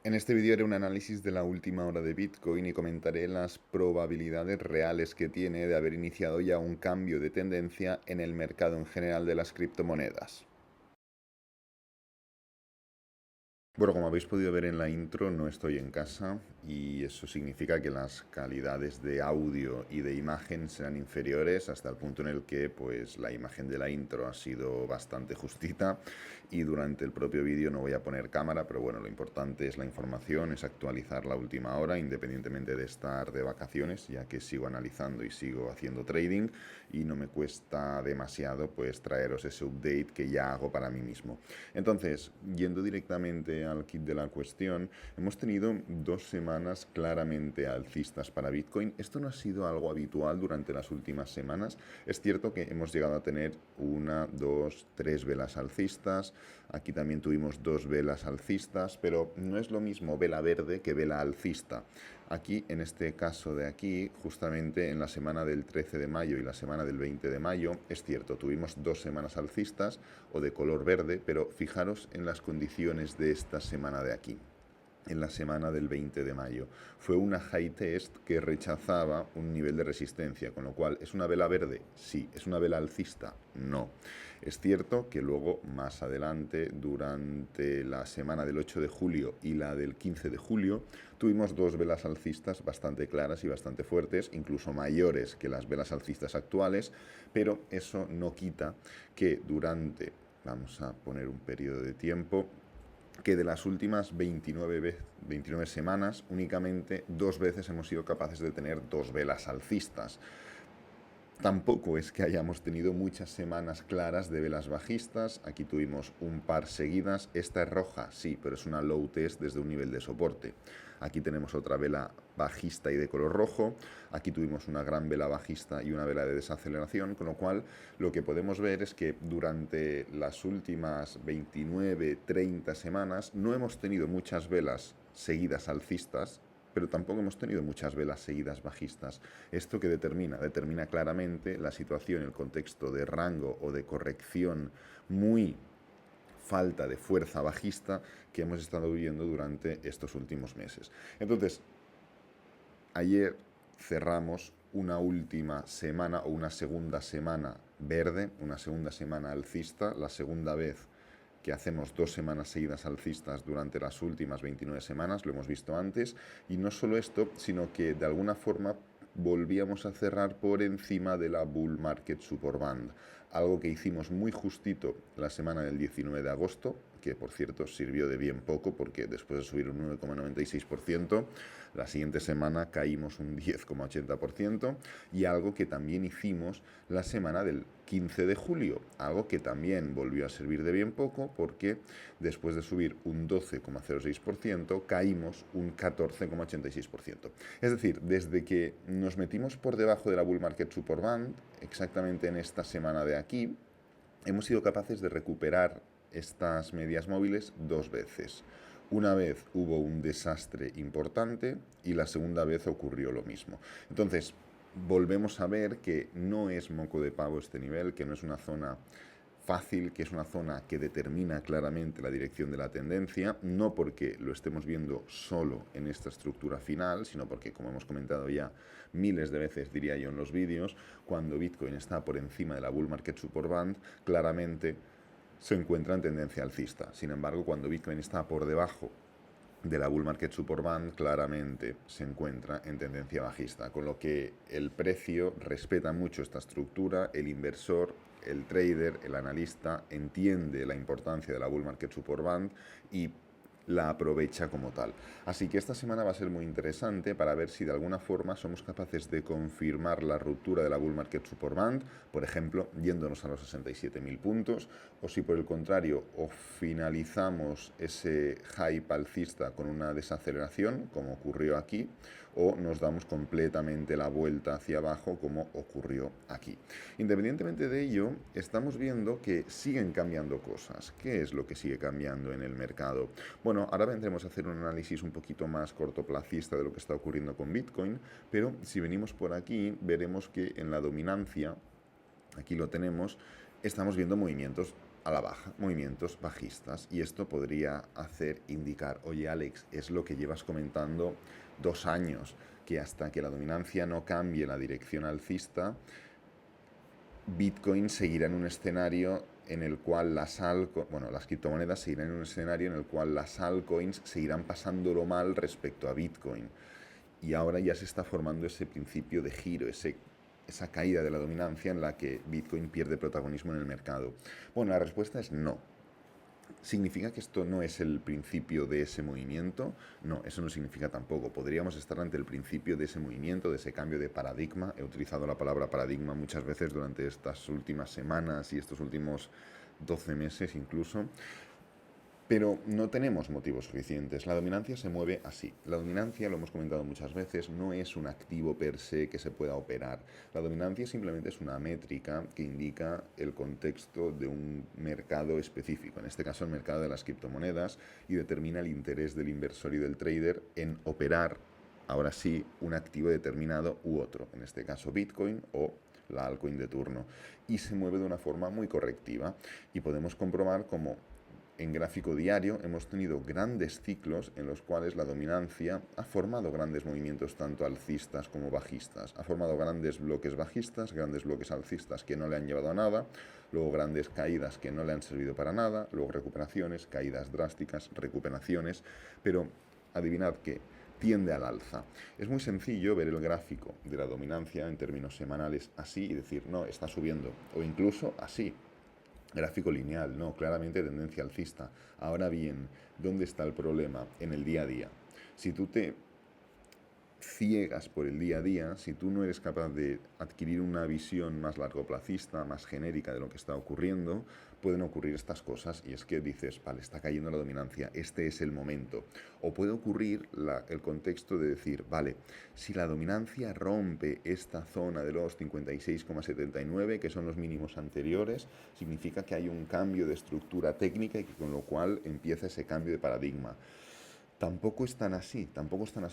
En este vídeo haré un análisis de la última hora de Bitcoin y comentaré las probabilidades reales que tiene de haber iniciado ya un cambio de tendencia en el mercado en general de las criptomonedas. Bueno, como habéis podido ver en la intro, no estoy en casa y eso significa que las calidades de audio y de imagen serán inferiores hasta el punto en el que pues la imagen de la intro ha sido bastante justita y durante el propio vídeo no voy a poner cámara, pero bueno, lo importante es la información, es actualizar la última hora independientemente de estar de vacaciones, ya que sigo analizando y sigo haciendo trading y no me cuesta demasiado pues traeros ese update que ya hago para mí mismo. Entonces, yendo directamente al kit de la cuestión, hemos tenido 2 semanas claramente alcistas para Bitcoin. Esto no ha sido algo habitual durante las últimas semanas. Es cierto que hemos llegado a tener 1, 2, 3 velas alcistas. Aquí también tuvimos 2 velas alcistas, pero no es lo mismo vela verde que vela alcista. Aquí, en este caso de aquí, justamente en la semana del 13 de mayo y la semana del 20 de mayo, es cierto, tuvimos 2 semanas alcistas o de color verde, pero fijaros en las condiciones de esta semana de aquí. En la semana del 20 de mayo. Fue una high test que rechazaba un nivel de resistencia, con lo cual, ¿es una vela verde? Sí. ¿Es una vela alcista? No. Es cierto que luego, más adelante, durante la semana del 8 de julio y la del 15 de julio, tuvimos 2 velas alcistas bastante claras y bastante fuertes, incluso mayores que las velas alcistas actuales, pero eso no quita que durante, vamos a poner un periodo de tiempo, que de las últimas 29 semanas, únicamente 2 veces hemos sido capaces de tener 2 velas alcistas. Tampoco es que hayamos tenido muchas semanas claras de velas bajistas. Aquí tuvimos un par seguidas. Esta es roja, sí, pero es una low test desde un nivel de soporte. Aquí tenemos otra vela bajista y de color rojo. Aquí tuvimos una gran vela bajista y una vela de desaceleración, con lo cual lo que podemos ver es que durante las últimas 29-30 semanas no hemos tenido muchas velas seguidas alcistas, pero tampoco hemos tenido muchas velas seguidas bajistas. ¿Esto qué determina? Determina claramente la situación, el contexto de rango o de corrección muy falta de fuerza bajista que hemos estado viviendo durante estos últimos meses. Entonces, ayer cerramos una última semana o una segunda semana verde, una segunda semana alcista, la segunda vez que hacemos 2 semanas seguidas alcistas durante las últimas 29 semanas, lo hemos visto antes, y no solo esto, sino que de alguna forma volvíamos a cerrar por encima de la Bull Market Support Band, algo que hicimos muy justito la semana del 19 de agosto, que por cierto sirvió de bien poco porque después de subir un 9,96%, la siguiente semana caímos un 10,80% y algo que también hicimos la semana del 15 de julio, algo que también volvió a servir de bien poco porque después de subir un 12,06% caímos un 14,86%. Es decir, desde que nos metimos por debajo de la Bull Market Support Band, exactamente en esta semana de aquí, hemos sido capaces de recuperar estas medias móviles 2 veces. Una vez hubo un desastre importante y la segunda vez ocurrió lo mismo. Entonces, volvemos a ver que no es moco de pavo este nivel, que no es una zona fácil, que es una zona que determina claramente la dirección de la tendencia, no porque lo estemos viendo solo en esta estructura final, sino porque, como hemos comentado ya miles de veces, diría yo en los vídeos, cuando Bitcoin está por encima de la Bull Market Support Band, claramente se encuentra en tendencia alcista. Sin embargo, cuando Bitcoin está por debajo de la Bull Market Support Band, claramente se encuentra en tendencia bajista, con lo que el precio respeta mucho esta estructura, el inversor, el trader, el analista entiende la importancia de la Bull Market Support Band y la aprovecha como tal. Así que esta semana va a ser muy interesante para ver si de alguna forma somos capaces de confirmar la ruptura de la Bull Market Support Band, por ejemplo, yéndonos a los 67.000 puntos, o si por el contrario o finalizamos ese hype alcista con una desaceleración, como ocurrió aquí, o nos damos completamente la vuelta hacia abajo, como ocurrió aquí. Independientemente de ello, estamos viendo que siguen cambiando cosas. ¿Qué es lo que sigue cambiando en el mercado? Bueno, ahora vendremos a hacer un análisis un poquito más cortoplacista de lo que está ocurriendo con Bitcoin, pero si venimos por aquí, veremos que en la dominancia, aquí lo tenemos, estamos viendo movimientos a la baja, movimientos bajistas. Y esto podría hacer indicar, oye Alex, es lo que llevas comentando 2 años, que hasta que la dominancia no cambie la dirección alcista, Bitcoin seguirá en un escenario en el cual las criptomonedas seguirán en un escenario en el cual las altcoins seguirán pasándolo mal respecto a Bitcoin. Y ahora ya se está formando ese principio de giro, esa caída de la dominancia en la que Bitcoin pierde protagonismo en el mercado. Bueno, la respuesta es no. ¿Significa que esto no es el principio de ese movimiento? No, eso no significa tampoco. Podríamos estar ante el principio de ese movimiento, de ese cambio de paradigma. He utilizado la palabra paradigma muchas veces durante estas últimas semanas y estos últimos 12 meses incluso. Pero no tenemos motivos suficientes. La dominancia se mueve así. La dominancia, lo hemos comentado muchas veces, no es un activo per se que se pueda operar. La dominancia simplemente es una métrica que indica el contexto de un mercado específico, en este caso el mercado de las criptomonedas, y determina el interés del inversor y del trader en operar, ahora sí, un activo determinado u otro, en este caso Bitcoin o la altcoin de turno. Y se mueve de una forma muy correctiva. Y podemos comprobar cómo en gráfico diario hemos tenido grandes ciclos en los cuales la dominancia ha formado grandes movimientos tanto alcistas como bajistas. Ha formado grandes bloques bajistas, grandes bloques alcistas que no le han llevado a nada, luego grandes caídas que no le han servido para nada, luego recuperaciones, caídas drásticas, recuperaciones, pero adivinad que tiende al alza. Es muy sencillo ver el gráfico de la dominancia en términos semanales así y decir, no, está subiendo, o incluso así. Gráfico lineal, no, claramente tendencia alcista. Ahora bien, ¿dónde está el problema? En el día a día. Si tú te ciegas por el día a día, si tú no eres capaz de adquirir una visión más largoplacista, más genérica de lo que está ocurriendo, pueden ocurrir estas cosas y es que dices, vale, está cayendo la dominancia, este es el momento. O puede ocurrir el contexto de decir, vale, si la dominancia rompe esta zona de los 56,79, que son los mínimos anteriores, significa que hay un cambio de estructura técnica y que con lo cual empieza ese cambio de paradigma. Tampoco es tan así,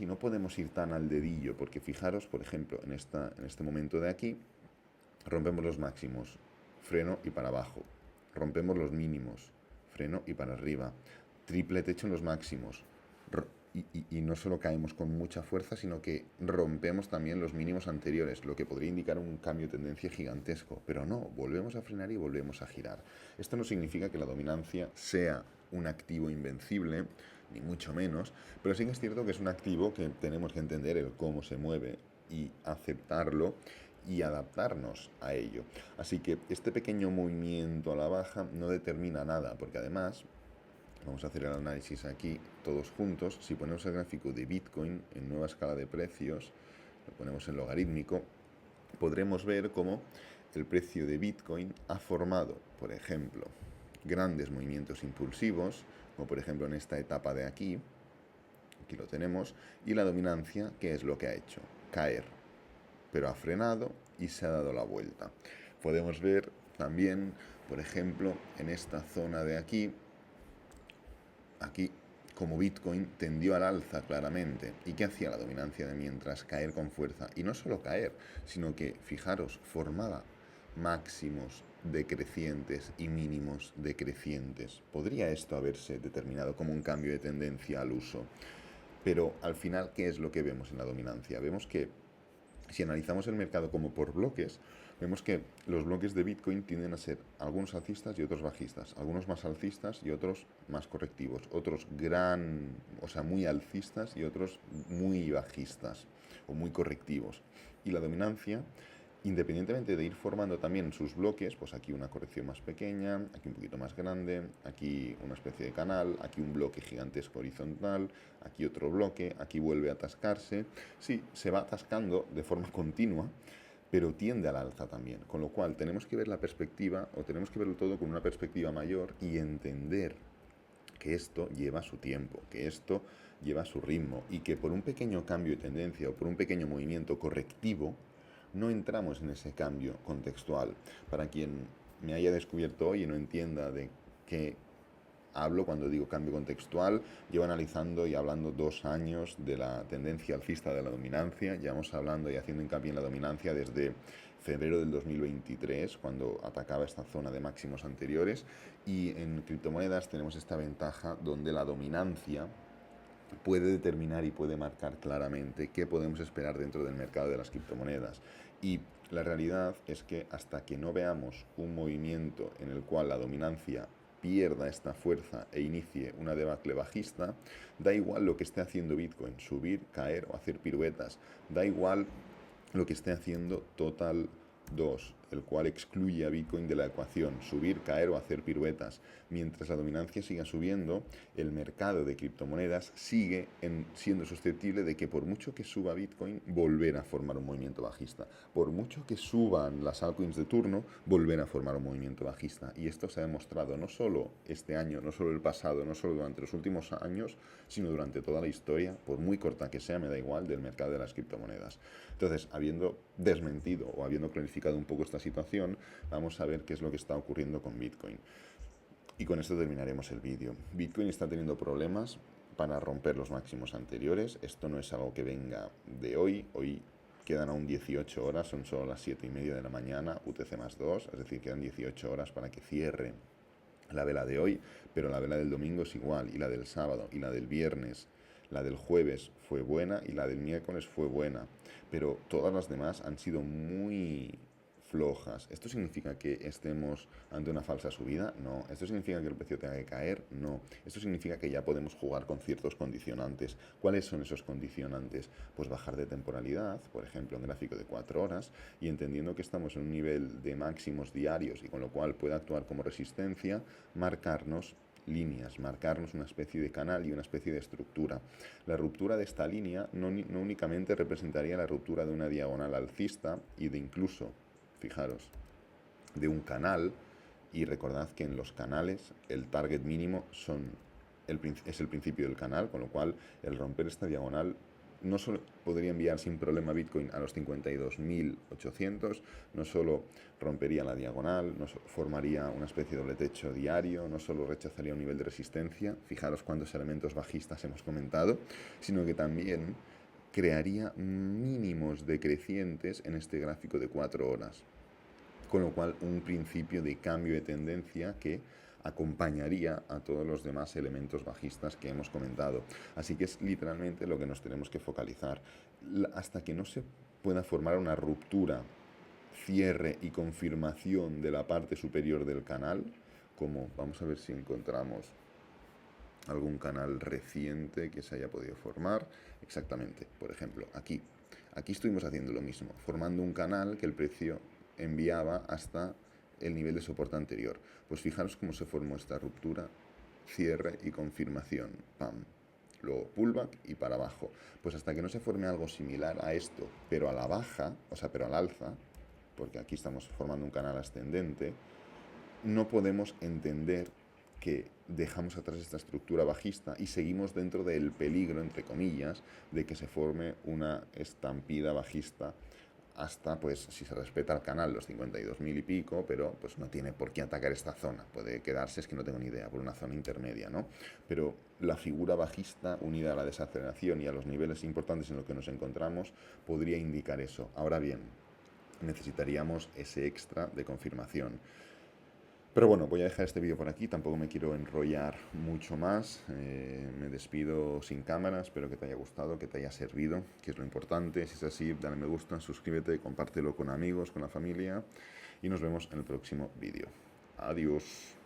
no podemos ir tan al dedillo, porque fijaros, por ejemplo, en este momento de aquí, rompemos los máximos, freno y para abajo, rompemos los mínimos, freno y para arriba, triple techo en los máximos, y no solo caemos con mucha fuerza, sino que rompemos también los mínimos anteriores, lo que podría indicar un cambio de tendencia gigantesco, pero no, volvemos a frenar y volvemos a girar. Esto no significa que la dominancia sea un activo invencible, ni mucho menos, pero sí que es cierto que es un activo que tenemos que entender el cómo se mueve y aceptarlo y adaptarnos a ello. Así que este pequeño movimiento a la baja no determina nada, porque además, vamos a hacer el análisis aquí todos juntos, si ponemos el gráfico de Bitcoin en nueva escala de precios, lo ponemos en logarítmico, podremos ver cómo el precio de Bitcoin ha formado, por ejemplo, grandes movimientos impulsivos, como por ejemplo en esta etapa de aquí lo tenemos, y la dominancia, ¿qué es lo que ha hecho? Caer, pero ha frenado y se ha dado la vuelta. Podemos ver también, por ejemplo, en esta zona de aquí, como Bitcoin tendió al alza claramente. ¿Y qué hacía la dominancia de mientras? Caer con fuerza. Y no solo caer, sino que, fijaros, formaba máximos decrecientes y mínimos decrecientes. ¿Podría esto haberse determinado como un cambio de tendencia al uso? Pero al final, ¿qué es lo que vemos en la dominancia? Vemos que si analizamos el mercado como por bloques, vemos que los bloques de Bitcoin tienden a ser algunos alcistas y otros bajistas, algunos más alcistas y otros más correctivos, otros muy alcistas y otros muy bajistas o muy correctivos. Y la dominancia, independientemente de ir formando también sus bloques, pues aquí una corrección más pequeña, aquí un poquito más grande, aquí una especie de canal, aquí un bloque gigantesco horizontal, aquí otro bloque, aquí vuelve a atascarse. Sí, se va atascando de forma continua, pero tiende al alza también. Con lo cual tenemos que ver la perspectiva, o tenemos que verlo todo con una perspectiva mayor y entender que esto lleva su tiempo, que esto lleva su ritmo y que por un pequeño cambio de tendencia o por un pequeño movimiento correctivo, no entramos en ese cambio contextual. Para quien me haya descubierto hoy y no entienda de qué hablo cuando digo cambio contextual, llevo analizando y hablando 2 años de la tendencia alcista de la dominancia, llevamos hablando y haciendo hincapié en la dominancia desde febrero del 2023, cuando atacaba esta zona de máximos anteriores, y en criptomonedas tenemos esta ventaja donde la dominancia puede determinar y puede marcar claramente qué podemos esperar dentro del mercado de las criptomonedas. Y la realidad es que hasta que no veamos un movimiento en el cual la dominancia pierda esta fuerza e inicie una debacle bajista, da igual lo que esté haciendo Bitcoin, subir, caer o hacer piruetas, da igual lo que esté haciendo Total 2, el cual excluye a Bitcoin de la ecuación, subir, caer o hacer piruetas. Mientras la dominancia siga subiendo, el mercado de criptomonedas sigue siendo susceptible de que por mucho que suba Bitcoin, volver a formar un movimiento bajista. Por mucho que suban las altcoins de turno, volver a formar un movimiento bajista. Y esto se ha demostrado no solo este año, no solo el pasado, no solo durante los últimos años, sino durante toda la historia, por muy corta que sea, me da igual, del mercado de las criptomonedas. Entonces, habiendo desmentido o habiendo clarificado un poco esta situación, vamos a ver qué es lo que está ocurriendo con Bitcoin. Y con esto terminaremos el vídeo. Bitcoin está teniendo problemas para romper los máximos anteriores. Esto no es algo que venga de hoy. Hoy quedan aún 18 horas, son solo las 7:30 de la mañana, UTC más 2, es decir, quedan 18 horas para que cierre la vela de hoy, pero la vela del domingo es igual, y la del sábado, y la del viernes, la del jueves fue buena, y la del miércoles fue buena, pero todas las demás han sido muy flojas. ¿Esto significa que estemos ante una falsa subida? No. ¿Esto significa que el precio tenga que caer? No. Esto significa que ya podemos jugar con ciertos condicionantes. ¿Cuáles son esos condicionantes? Pues bajar de temporalidad, por ejemplo, en gráfico de 4 horas, y entendiendo que estamos en un nivel de máximos diarios y con lo cual puede actuar como resistencia, marcarnos líneas, marcarnos una especie de canal y una especie de estructura. La ruptura de esta línea no únicamente representaría la ruptura de una diagonal alcista y de incluso, fijaros, de un canal, y recordad que en los canales el target mínimo es el principio del canal, con lo cual el romper esta diagonal no solo podría enviar sin problema Bitcoin a los 52.800, no solo rompería la diagonal, no formaría una especie de doble techo diario, no solo rechazaría un nivel de resistencia, fijaros cuántos elementos bajistas hemos comentado, sino que también crearía mínimos decrecientes en este gráfico de 4 horas, con lo cual un principio de cambio de tendencia que acompañaría a todos los demás elementos bajistas que hemos comentado. Así que es literalmente lo que nos tenemos que focalizar. Hasta que no se pueda formar una ruptura, cierre y confirmación de la parte superior del canal, como vamos a ver si encontramos algún canal reciente que se haya podido formar. Exactamente, por ejemplo, aquí estuvimos haciendo lo mismo, formando un canal que el precio enviaba hasta el nivel de soporte anterior. Pues fijaros cómo se formó esta ruptura, cierre y confirmación, pam, luego pullback y para abajo. Pues hasta que no se forme algo similar a esto, pero a la baja, o sea, pero al alza, porque aquí estamos formando un canal ascendente, no podemos entender que dejamos atrás esta estructura bajista y seguimos dentro del peligro, entre comillas, de que se forme una estampida bajista hasta, pues, si se respeta el canal, los 52.000 y pico, pero pues no tiene por qué atacar esta zona. Puede quedarse, es que no tengo ni idea, por una zona intermedia, ¿no? Pero la figura bajista, unida a la desaceleración y a los niveles importantes en los que nos encontramos, podría indicar eso. Ahora bien, necesitaríamos ese extra de confirmación. Pero bueno, voy a dejar este vídeo por aquí, tampoco me quiero enrollar mucho más, me despido sin cámara, espero que te haya gustado, que te haya servido, que es lo importante. Si es así, dale me gusta, suscríbete, compártelo con amigos, con la familia, y nos vemos en el próximo vídeo. Adiós.